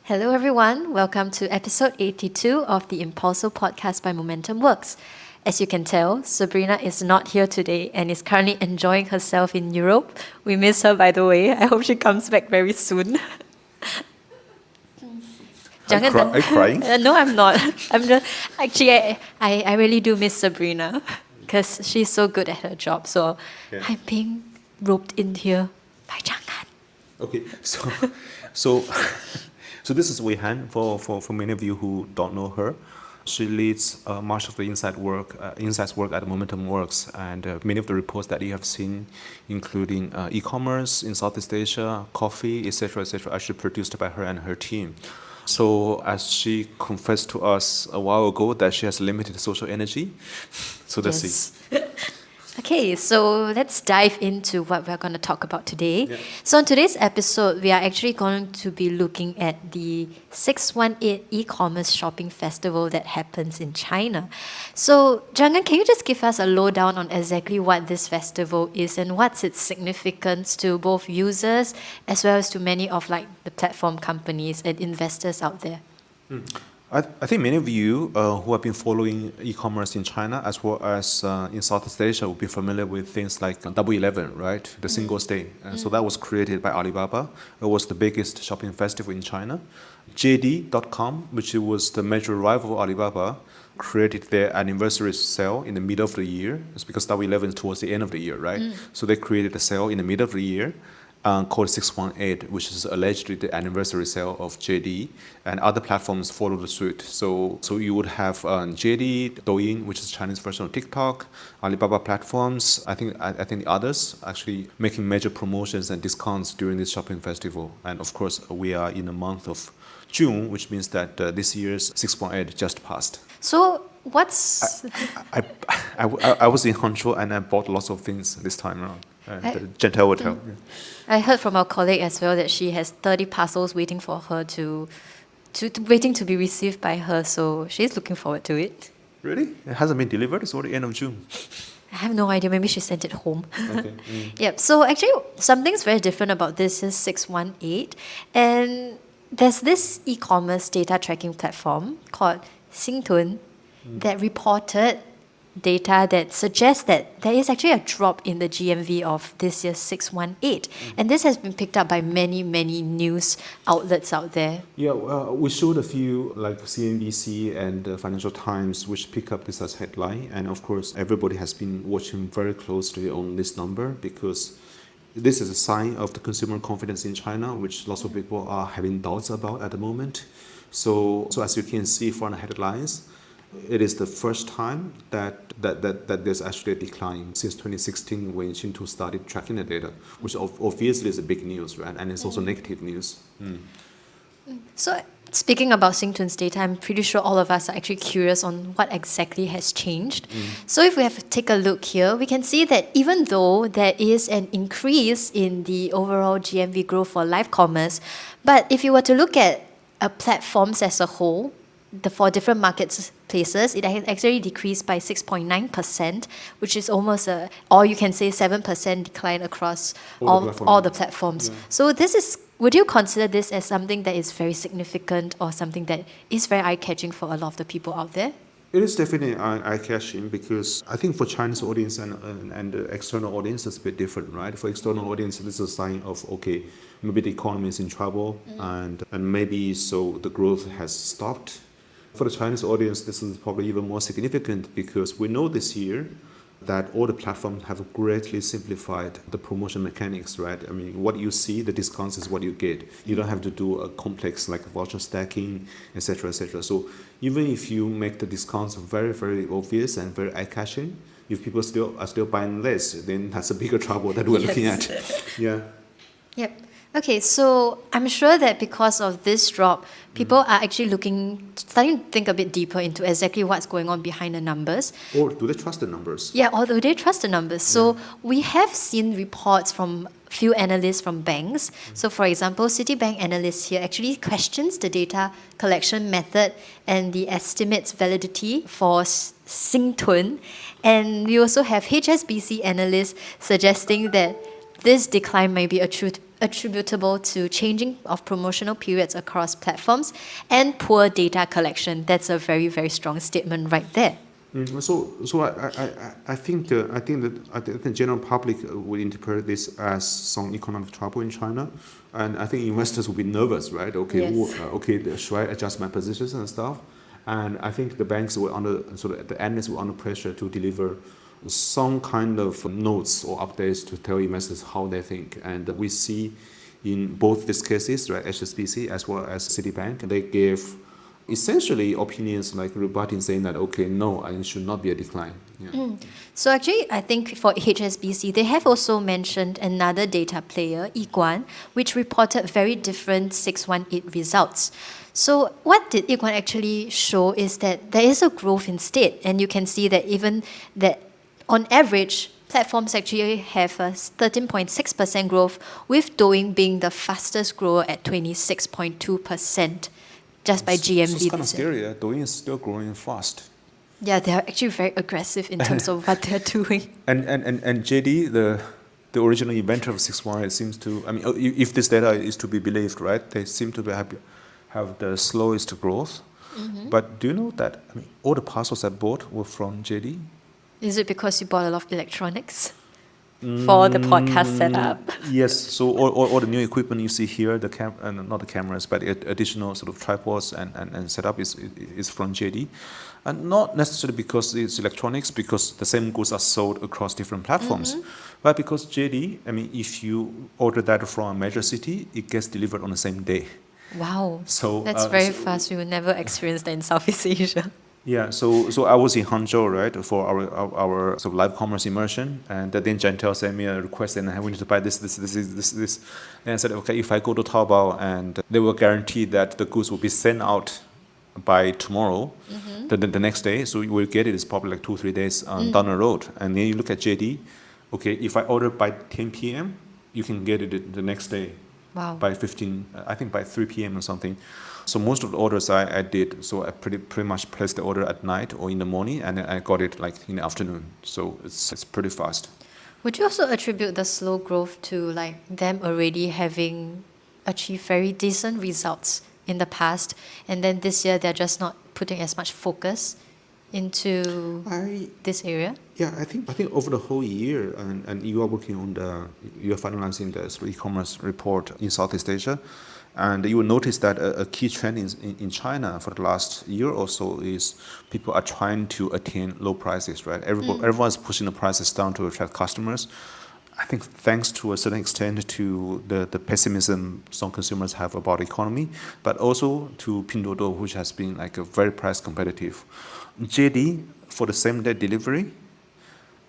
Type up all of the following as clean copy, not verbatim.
Hello everyone, welcome to episode 82 of the Impulso Podcast by Momentum Works. As you can tell, Sabrina is not here today and is currently enjoying herself in Europe. We miss her, by the way. I hope she comes back very soon. Are you crying? No, I'm not. I'm just actually I really do miss Sabrina because she's so good at her job. So I'm being roped in here by Chang'an. Okay, so this is Wei Han. For many of you who don't know her, she leads much of the insights work at Momentum Works, and many of the reports that you have seen, including e-commerce in Southeast Asia, coffee, etc., are actually produced by her and her team. So as she confessed to us a while ago that she has limited social energy, so let's see. Okay, so let's dive into what we're going to talk about today. Yeah. So in today's episode, we are actually going to be looking at the 618 e-commerce shopping festival that happens in China. So Zhang'an, can you just give us a lowdown on exactly what this festival is and what's its significance to both users as well as to many of like the platform companies and investors out there? I think many of you who have been following e-commerce in China as well as in Southeast Asia will be familiar with things like Double 11, right? The Singles Day. So that was created by Alibaba. It was the biggest shopping festival in China. JD.com, which was the major rival of Alibaba, created their anniversary sale in the middle of the year. It's because Double 11 is towards the end of the year, right? So they created a sale in the middle of the year. Called 618, which is allegedly the anniversary sale of JD, and other platforms followed suit. So you would have JD, Douyin, which is Chinese version of TikTok, Alibaba platforms. I think the others actually making major promotions and discounts during this shopping festival. And of course, we are in the month of June, which means that this year's 618 just passed. So what's... I was in Hangzhou and I bought lots of things this time around. Gentle will tell. I heard from our colleague as well that she has 30 parcels waiting for her waiting to be received by her, so she's looking forward to it. Really? It hasn't been delivered? It's already end of June. I have no idea. Maybe she sent it home. Okay. Yep. So actually, something's very different about this is 618. And there's this e-commerce data tracking platform called Syntun that reported data that suggests that there is actually a drop in the GMV of this year's 618. And this has been picked up by many, many news outlets out there. Yeah, we showed a few like CNBC and Financial Times, which pick up this as headline. And of course, everybody has been watching very closely on this number because this is a sign of the consumer confidence in China, which lots of people are having doubts about at the moment. So as you can see from the headlines, it is the first time that there's actually a decline since 2016 when Syntun started tracking the data, which obviously is a big news, right? And it's also negative news. So speaking about Syntun's data, I'm pretty sure all of us are actually curious on what exactly has changed. So if we have to take a look here, we can see that even though there is an increase in the overall GMV growth for live commerce, but if you were to look at platforms as a whole, for different marketplaces, it actually decreased by 6.9%, which is almost or you can say 7% decline across all the platforms. Yeah. So would you consider this as something that is very significant or something that is very eye-catching for a lot of the people out there? It is definitely eye-catching because I think for Chinese audience and the external audience, it's a bit different, right? For external audience, this is a sign of, okay, maybe the economy is in trouble and maybe so the growth has stopped. For the Chinese audience, this is probably even more significant because we know this year that all the platforms have greatly simplified the promotion mechanics, right? I mean, what you see, the discounts is what you get. You don't have to do a complex like voucher stacking, etc., etc. So even if you make the discounts very, very obvious and very eye-catching, if people are still buying less, then that's a bigger trouble that we're looking at. Yeah. Yep. Okay, so I'm sure that because of this drop, people are actually starting to think a bit deeper into exactly what's going on behind the numbers. Or do they trust the numbers? Yeah, or do they trust the numbers? So we have seen reports from few analysts from banks. So for example, Citibank analysts here actually questions the data collection method and the estimates validity for Syntun. And we also have HSBC analysts suggesting that this decline may be attributable to changing of promotional periods across platforms and poor data collection. That's a very, very strong statement right there. I think that the general public would interpret this as some economic trouble in China, and I think investors will be nervous, right? Okay, Yes. should I adjust my positions and stuff? And I think the banks were the analysts were under pressure to deliver some kind of notes or updates to tell investors how they think, and we see in both these cases, right, HSBC as well as Citibank, they gave essentially opinions like rebutting, saying that okay, no, it should not be a decline. Yeah. So actually, I think for HSBC, they have also mentioned another data player, Yiguan, which reported very different 618 results. So what did Yiguan actually show is that there is a growth instead, and you can see that even that on average, platforms actually have a 13.6% growth, with Douyin being the fastest grower at 26.2%. Just by GMV. So it's kind of scary. Douyin is still growing fast. Yeah, they are actually very aggressive in terms of what they're doing. And JD, the original inventor of 618, seems to. I mean, if this data is to be believed, right? They seem to have the slowest growth. Mm-hmm. But do you know that? I mean, all the parcels I bought were from JD. Is it because you bought a lot of electronics for the podcast setup? Yes. So all the new equipment you see here, not the cameras, but additional sort of tripods and setup is from JD, and not necessarily because it's electronics, because the same goods are sold across different platforms, but because JD. I mean, if you order that from a major city, it gets delivered on the same day. Wow. So that's very fast. We will never experience that in Southeast Asia. Yeah, so I was in Hangzhou, right, for our sort of live commerce immersion, and then Chantel sent me a request, and we need to buy this. And I said, okay, if I go to Taobao, and they will guarantee that the goods will be sent out by tomorrow, the next day, so you will get it. It's probably like 2-3 days down the road. And then you look at JD, okay, if I order by 10 p.m., you can get it the next day. Wow. By 3 p.m. or something. So most of the orders I did, so I pretty much placed the order at night or in the morning, and I got it like in the afternoon. So it's pretty fast. Would you also attribute the slow growth to like them already having achieved very decent results in the past, and then this year they're just not putting as much focus into this area? Yeah, I think over the whole year, and you are finalizing the e-commerce report in Southeast Asia, and you will notice that a key trend in China for the last year or so is people are trying to attain low prices, right? Everyone's pushing the prices down to attract customers. I think thanks to a certain extent to the pessimism some consumers have about the economy, but also to Pinduoduo, which has been like a very price competitive. JD, for the same day delivery,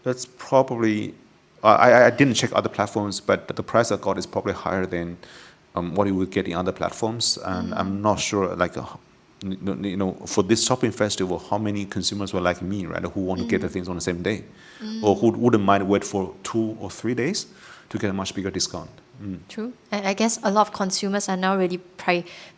that's probably, I didn't check other platforms, but the price I got is probably higher than what you would get in other platforms. And I'm not sure, like, for this shopping festival, how many consumers were like me, right, who want to get the things on the same day, or who wouldn't mind wait for 2 or 3 days to get a much bigger discount. True. And I guess a lot of consumers are now really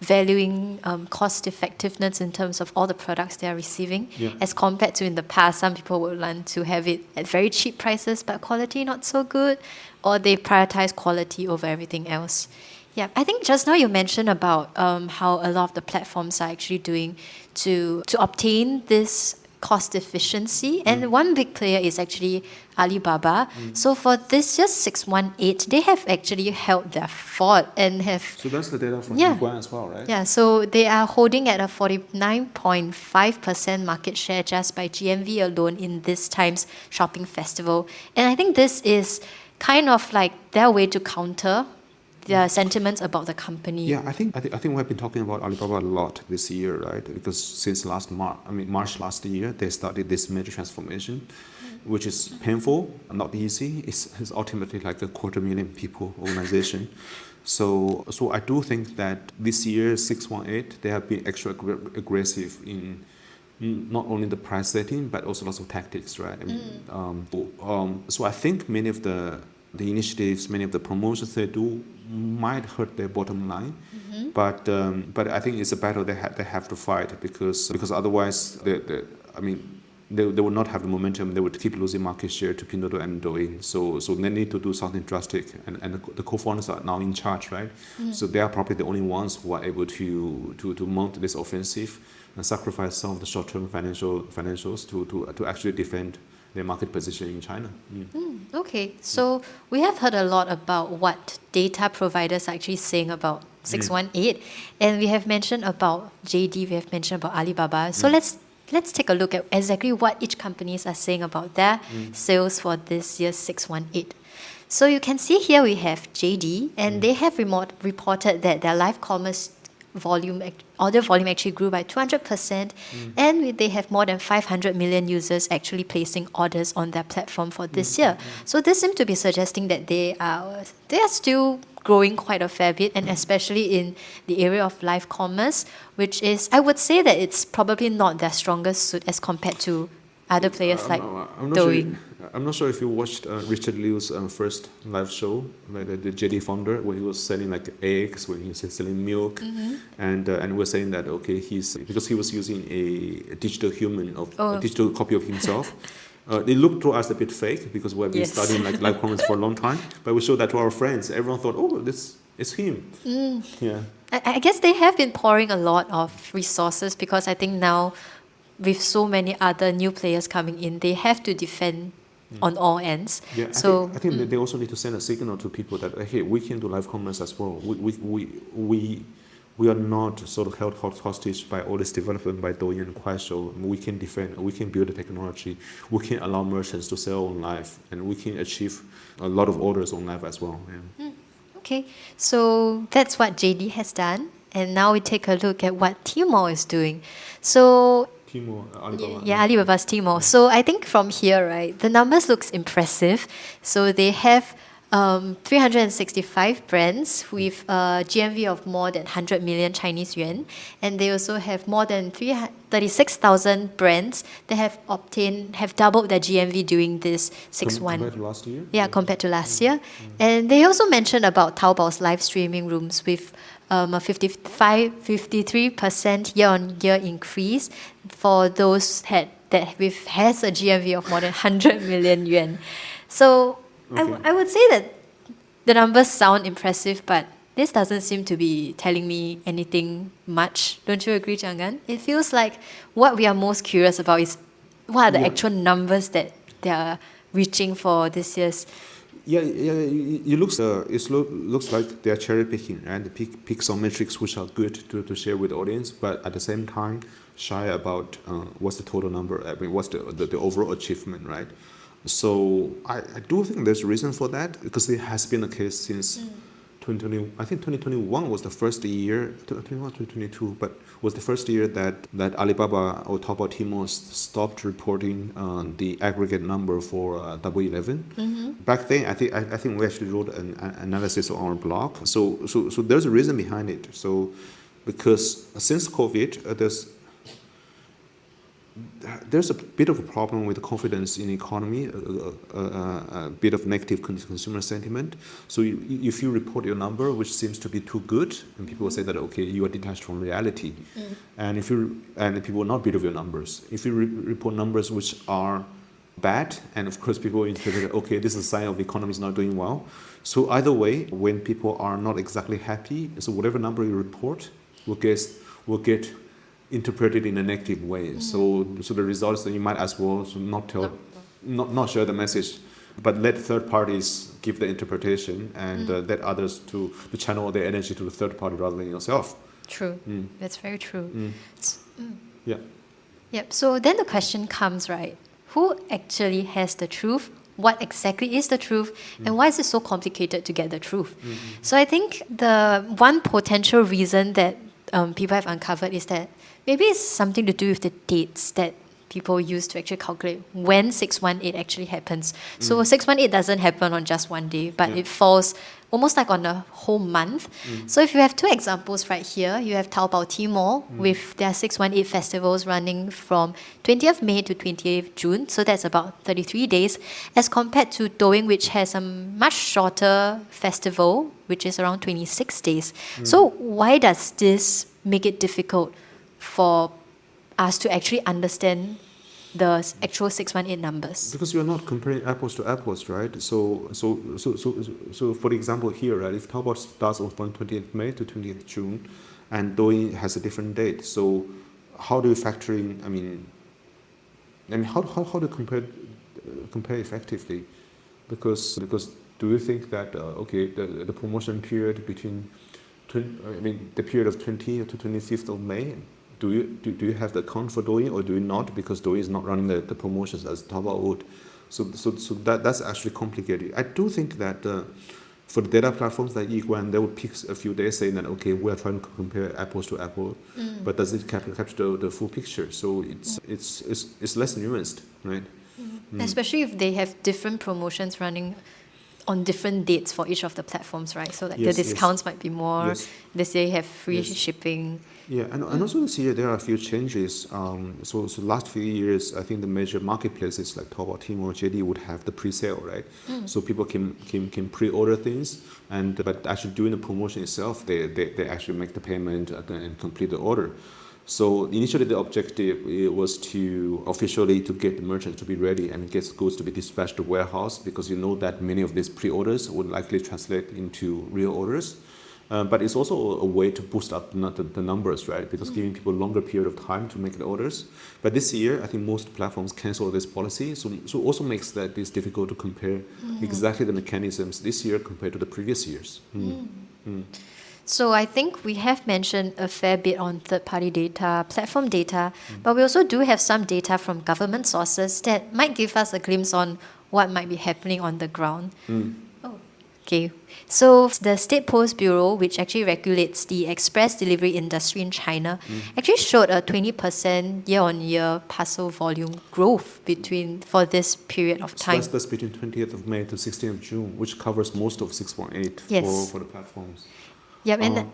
valuing cost effectiveness in terms of all the products they are receiving, as compared to in the past. Some people would want to have it at very cheap prices, but quality not so good, or they prioritize quality over everything else. Yeah, I think just now you mentioned about how a lot of the platforms are actually doing to obtain this cost efficiency, and one big player is actually Alibaba. So for this year's 618, they have actually held their fort and have. So that's the data from Yiguan as well, right? Yeah, so they are holding at a 49.5% market share just by GMV alone in this time's shopping festival, and I think this is kind of like their way to counter the sentiments about the company. Yeah, I think we have been talking about Alibaba a lot this year, right? Because since March last year, they started this major transformation, which is painful, not easy. It's ultimately like a 250,000 people organization. So I do think that this year 618 they have been extra aggressive in not only the price setting but also lots of tactics, right? So I think many of the initiatives, many of the promotions they do might hurt their bottom line, but I think it's a battle they have to fight because otherwise they would not have the momentum. They would keep losing market share to Pinduoduo and Douyin. So they need to do something drastic. And the co-founders are now in charge, right? So they are probably the only ones who are able to mount this offensive and sacrifice some of the short-term financials to actually defend their market position in China. Okay, so we have heard a lot about what data providers are actually saying about 618, and we have mentioned about JD, we have mentioned about Alibaba. So let's take a look at exactly what each companies are saying about their sales for this year's 618. So you can see here we have JD, and they have reported that their live commerce order volume actually grew by 200%, and they have more than 500 million users actually placing orders on their platform for this year. So this seems to be suggesting that they are still growing quite a fair bit, and especially in the area of live commerce, which is, I would say that it's probably not their strongest suit as compared to other players like Douyin. I'm not sure if you watched Richard Liu's first live show, like the JD founder, where he was selling like eggs, where he was selling milk, and we're saying that because he was using a digital a digital copy of himself. It looked to us a bit fake because we've been studying like live commerce for a long time, but we showed that to our friends. Everyone thought, oh, this is him. Yeah. I guess they have been pouring a lot of resources because I think now, with so many other new players coming in, they have to defend on all ends. Yeah, so I think that they also need to send a signal to people that hey, we can do live commerce as well. We are not sort of held hostage by all this development by Douyin and Kuaishou. We can defend, we can build the technology, we can allow merchants to sell on live, and we can achieve a lot of orders on live as well. Yeah. Okay, so that's what JD has done, and now we take a look at what Tmall is doing. So Alibaba. Yeah, Alibaba's Tmall. So I think from here, right, the numbers looks impressive. So they have 365 brands with a GMV of more than 100 million Chinese yuan, and they also have more than 36,000 brands that have doubled their GMV during this 6-1. Compared to last year? Yeah, compared to last year. And they also mentioned about Taobao's live streaming rooms with a 53% year-on-year increase for those has a GMV of more than 100 million yuan. So I would say that the numbers sound impressive, but this doesn't seem to be telling me anything much. Don't you agree, Chang'an? It feels like what we are most curious about is what are the actual numbers that they are reaching for this year's. It looks like they are cherry picking and pick some metrics which are good to share with the audience, but at the same time shy about what's the total number. I mean, what's the overall achievement, right? So I do think there's a reason for that, because it has been the case since 2020. I think 2021 was the first year, 2022, but was the first year that Alibaba or Taobao Tmall stopped reporting the aggregate number for Double 11. Back then, I think we actually wrote an analysis on our blog. So there's a reason behind it. So because since COVID, there's a bit of a problem with confidence in the economy, a bit of negative consumer sentiment. So if you report your number, which seems to be too good, and people will say that, okay, you are detached from reality. And people will not believe your numbers. If you report numbers which are bad, and of course people interpret, okay, this is a sign of the economy is not doing well. So either way, when people are not exactly happy, so whatever number you report will get interpreted in a negative way. So the result is that you might as well not share the message, but let third parties give the interpretation and let others to channel their energy to the third party rather than yourself. True. That's very true. Yeah. Yep. So then the question comes, right? Who actually has the truth? What exactly is the truth? And why is it so complicated to get the truth? So I think the one potential reason that people have uncovered is that maybe it's something to do with the dates that people use to actually calculate when 618 actually happens. So 618 doesn't happen on just one day, but it falls almost like on a whole month. So if you have two examples right here, you have Taobao Tmall with their 618 festivals running from 20th May to 28th June. So that's about 33 days, as compared to Douyin, which has a much shorter festival, which is around 26 days. So why does this make it difficult for us to actually understand the actual 618 numbers? Because you're not comparing apples to apples, right? So for example here, right, if Taobao starts on 28th May to 28th June, and Douyin has a different date, so how do you factor in, how do you compare effectively? Because do you think that the promotion period between the period of 20th to 25th of May, do you have the account for Douyin or do you not? Because Douyin is not running the promotions as Taobao would. So that's actually complicated. I do think that for the data platforms like Yiguan, they would pick a few days saying that we are trying to compare apples to apples, but does it capture the full picture? So it's less nuanced, right? Especially if they have different promotions running on different dates for each of the platforms, right? So like the discounts might be more. This year you have free shipping. Yeah, and also this year there are a few changes. So last few years, I think the major marketplaces like Taobao, Tmall, JD would have the pre-sale, right? So people can pre-order things, but actually during the promotion itself, they actually make the payment and complete the order. So initially the objective was to officially to get the merchant to be ready and get goods to be dispatched to warehouse, because you know that many of these pre-orders would likely translate into real orders. But it's also a way to boost up the numbers, right? Because giving people a longer period of time to make the orders. But this year, I think most platforms cancel this policy. So also makes that it's difficult to compare exactly the mechanisms this year compared to the previous years. So I think we have mentioned a fair bit on third-party data, platform data, but we also do have some data from government sources that might give us a glimpse on what might be happening on the ground. Okay, so the State Post Bureau, which actually regulates the express delivery industry in China, actually showed a 20% year-on-year parcel volume growth for this period of time. So that's between 20th of May to 16th of June, which covers most of 618 for the platforms. Yep, and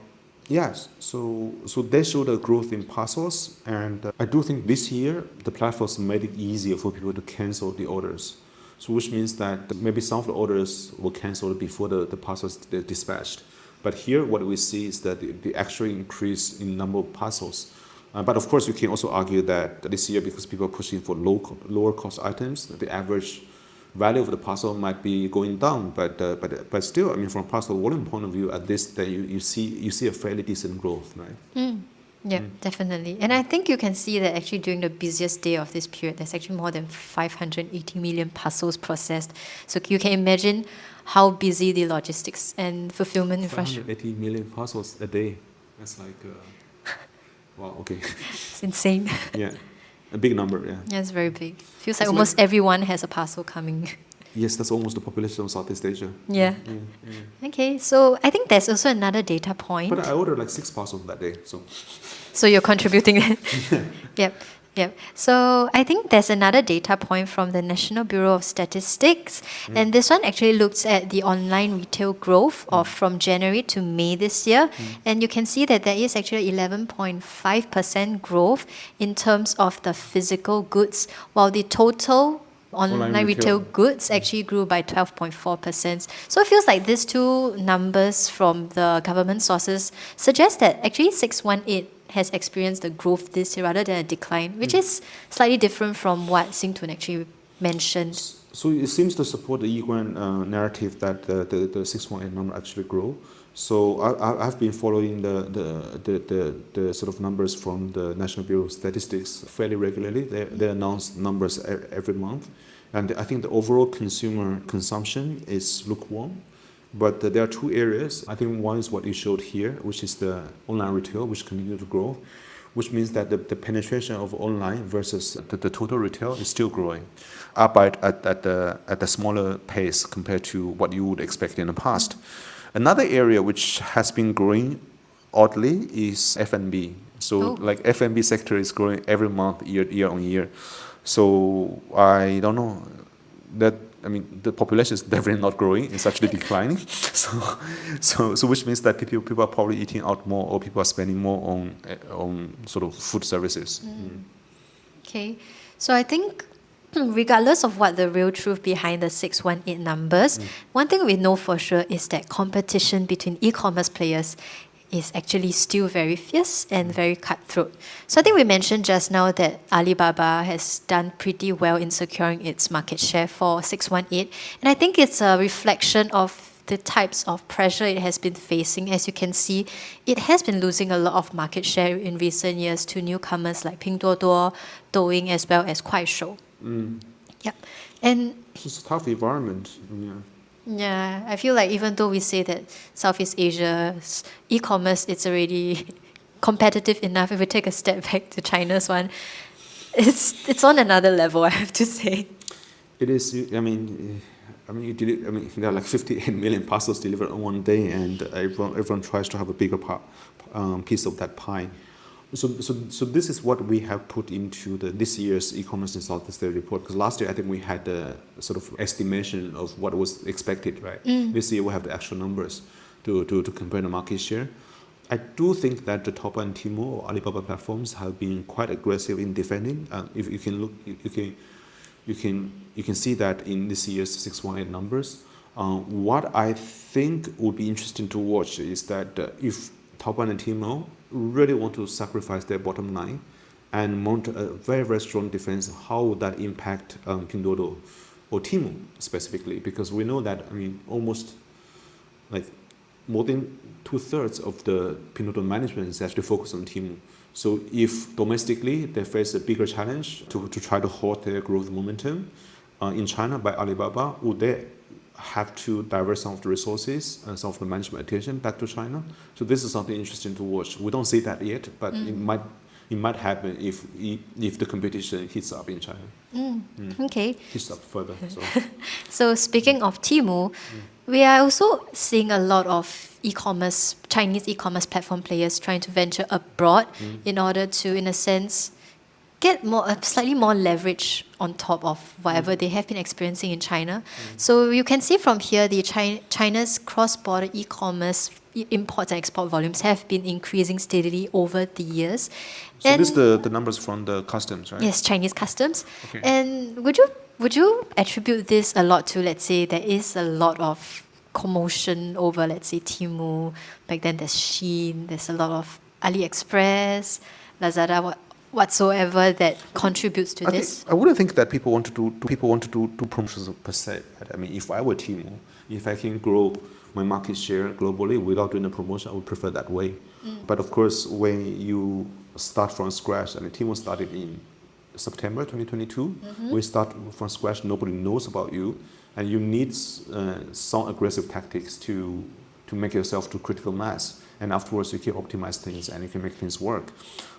yes, so they showed a growth in parcels, and I do think this year the platforms made it easier for people to cancel the orders. So which means that maybe some of the orders were cancelled before the parcels dispatched. But here what we see is that the actual increase in number of parcels. But of course, you can also argue that this year, because people are pushing for lower cost items, the average value of the parcel might be going down. But still, from a parcel volume point of view, at this day, you see a fairly decent growth, right? Yeah, definitely. And I think you can see that actually during the busiest day of this period, there's actually more than 580 million parcels processed. So you can imagine how busy the logistics and fulfillment infrastructure. 580 million parcels a day. That's like, wow, okay. It's insane. Yeah, a big number, yeah. Yeah, it's very big. Feels like almost everyone has a parcel coming. Yes, that's almost the population of Southeast Asia. Yeah. Okay, so I think there's also another data point. But I ordered like 6 parcels that day, so. So you're contributing. Yep. So I think there's another data point from the National Bureau of Statistics, and this one actually looks at the online retail growth of from January to May this year, and you can see that there is actually 11.5% growth in terms of the physical goods, while the total online retail goods actually grew by 12.4%. So it feels like these two numbers from the government sources suggest that actually 618 has experienced a growth this year rather than a decline, which is slightly different from what Syntun actually mentioned. So it seems to support the Yiguan narrative that the 618 number actually grow. So I've been following the sort of numbers from the National Bureau of Statistics fairly regularly. They announce numbers every month, and I think the overall consumer consumption is lukewarm. But there are two areas. I think one is what you showed here, which is the online retail, which continues to grow, which means that the penetration of online versus the total retail is still growing, albeit at a smaller pace compared to what you would expect in the past. Another area which has been growing oddly is F&B. So like F&B sector is growing every month, year on year. So I don't know that. The population is definitely not growing; it's actually declining. So which means that people are probably eating out more, or people are spending more on sort of food services. Okay, so I think regardless of what the real truth behind the 618 numbers, one thing we know for sure is that competition between e-commerce players is actually still very fierce and very cutthroat. So I think we mentioned just now that Alibaba has done pretty well in securing its market share for 618. And I think it's a reflection of the types of pressure it has been facing. As you can see, it has been losing a lot of market share in recent years to newcomers like Pinduoduo, Douyin, as well as Kuaishou. Yep. And It's a tough environment. Yeah. yeah, I feel like even though we say that Southeast Asia's e-commerce is already competitive enough, if we take a step back to China's one, it's on another level, I have to say. It is. There are like 58 million parcels delivered on one day, and everyone tries to have a bigger piece of that pie. So this is what we have put into this year's e-commerce in Southeast Asia report. Because last year I think we had a sort of estimation of what was expected, right? This year we have the actual numbers to compare the market share. I do think that the Taobao and Temu or Alibaba platforms have been quite aggressive in defending. If you can look, you can see that in this year's 618 numbers. What I think would be interesting to watch is that if Taobao and Temu really want to sacrifice their bottom line and mount a very, very strong defense, how would that impact Pinduoduo or Temu specifically? Because we know that, almost like more than 2/3 of the Pinduoduo management is actually focused on Temu. So if domestically they face a bigger challenge to try to halt their growth momentum in China by Alibaba, would they have to divert some of the resources and some of the management attention back to China? So this is something interesting to watch. We don't see that yet, but it might happen if the competition heats up in China. Okay. Heats up further. So. So speaking of Temu, we are also seeing a lot of Chinese e-commerce platform players trying to venture abroad in order to, in a sense, get slightly more leverage on top of whatever they have been experiencing in China. So you can see from here, China's cross-border e-commerce import and export volumes have been increasing steadily over the years. So this is the numbers from the customs, right? Yes, Chinese customs. Okay. And would you attribute this a lot to, let's say, there is a lot of commotion over, let's say, Temu. Back then there's Shein, there's a lot of AliExpress, Lazada, whatsoever that contributes to this? I wouldn't think that people want to do promotions per se. Right? If I were Temu, if I can grow my market share globally without doing a promotion, I would prefer that way. But of course, when you start from scratch, Temu started in September 2022. We start from scratch, nobody knows about you, and you need some aggressive tactics to make yourself to critical mass. And afterwards, you can optimize things and you can make things work.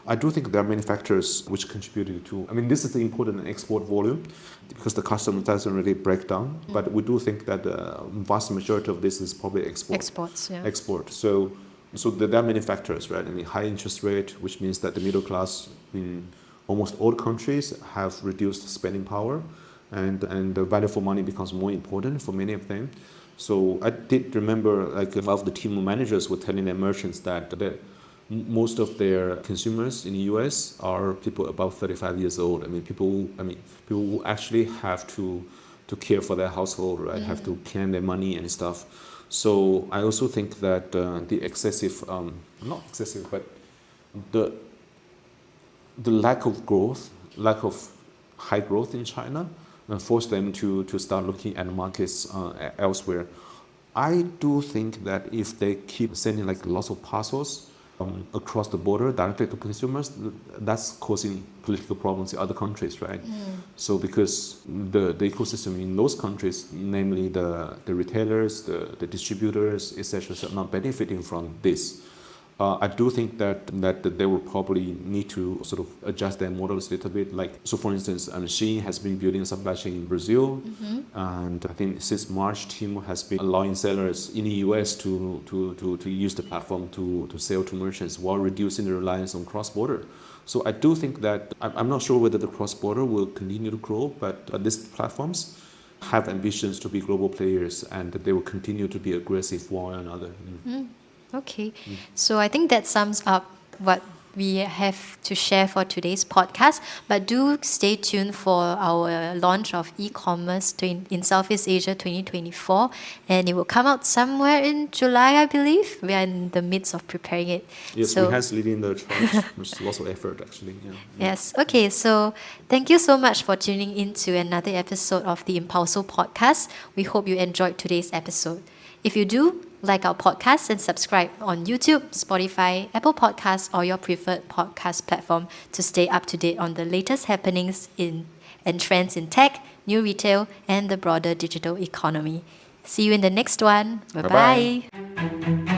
I do think there are many factors which contributed to. This is the import and export volume because the customs doesn't really break down. But we do think that the vast majority of this is probably export. Exports, yeah. Export. So there are many factors, right? High interest rate, which means that the middle class in almost all countries have reduced spending power, and the value for money becomes more important for many of them. So I did remember, like, one of the Temu managers were telling their merchants that most of their consumers in the US are people above 35 years old. People who actually have to care for their household, right? Have to plan their money and stuff. So I also think that the excessive, not excessive, but the lack of growth, lack of high growth in China, force them to start looking at markets elsewhere. I do think that if they keep sending like lots of parcels across the border directly to consumers, that's causing political problems in other countries, right? So because the ecosystem in those countries, namely the retailers, the distributors, etc., are not benefiting from this. I do think that they will probably need to sort of adjust their models a little bit. Like, so for instance, Shein has been building a supply chain in Brazil, and I think since March, Temu has been allowing sellers in the US to use the platform to sell to merchants while reducing the reliance on cross-border. So I do think that I'm not sure whether the cross-border will continue to grow, but these platforms have ambitions to be global players, and that they will continue to be aggressive one way or another. Okay, so I think that sums up what we have to share for today's podcast. But do stay tuned for our launch of e-commerce in Southeast Asia 2024. And it will come out somewhere in July, I believe. We are in the midst of preparing it. Yes, we has leading the charge. There's lots of effort, actually. Yeah. Yes. Okay. So thank you so much for tuning in to another episode of the Impulso Podcast. We hope you enjoyed today's episode. If you do, like our podcast and subscribe on YouTube, Spotify, Apple Podcasts, or your preferred podcast platform to stay up to date on the latest happenings and trends in tech, new retail, and the broader digital economy. See you in the next one. Bye-bye. Bye-bye.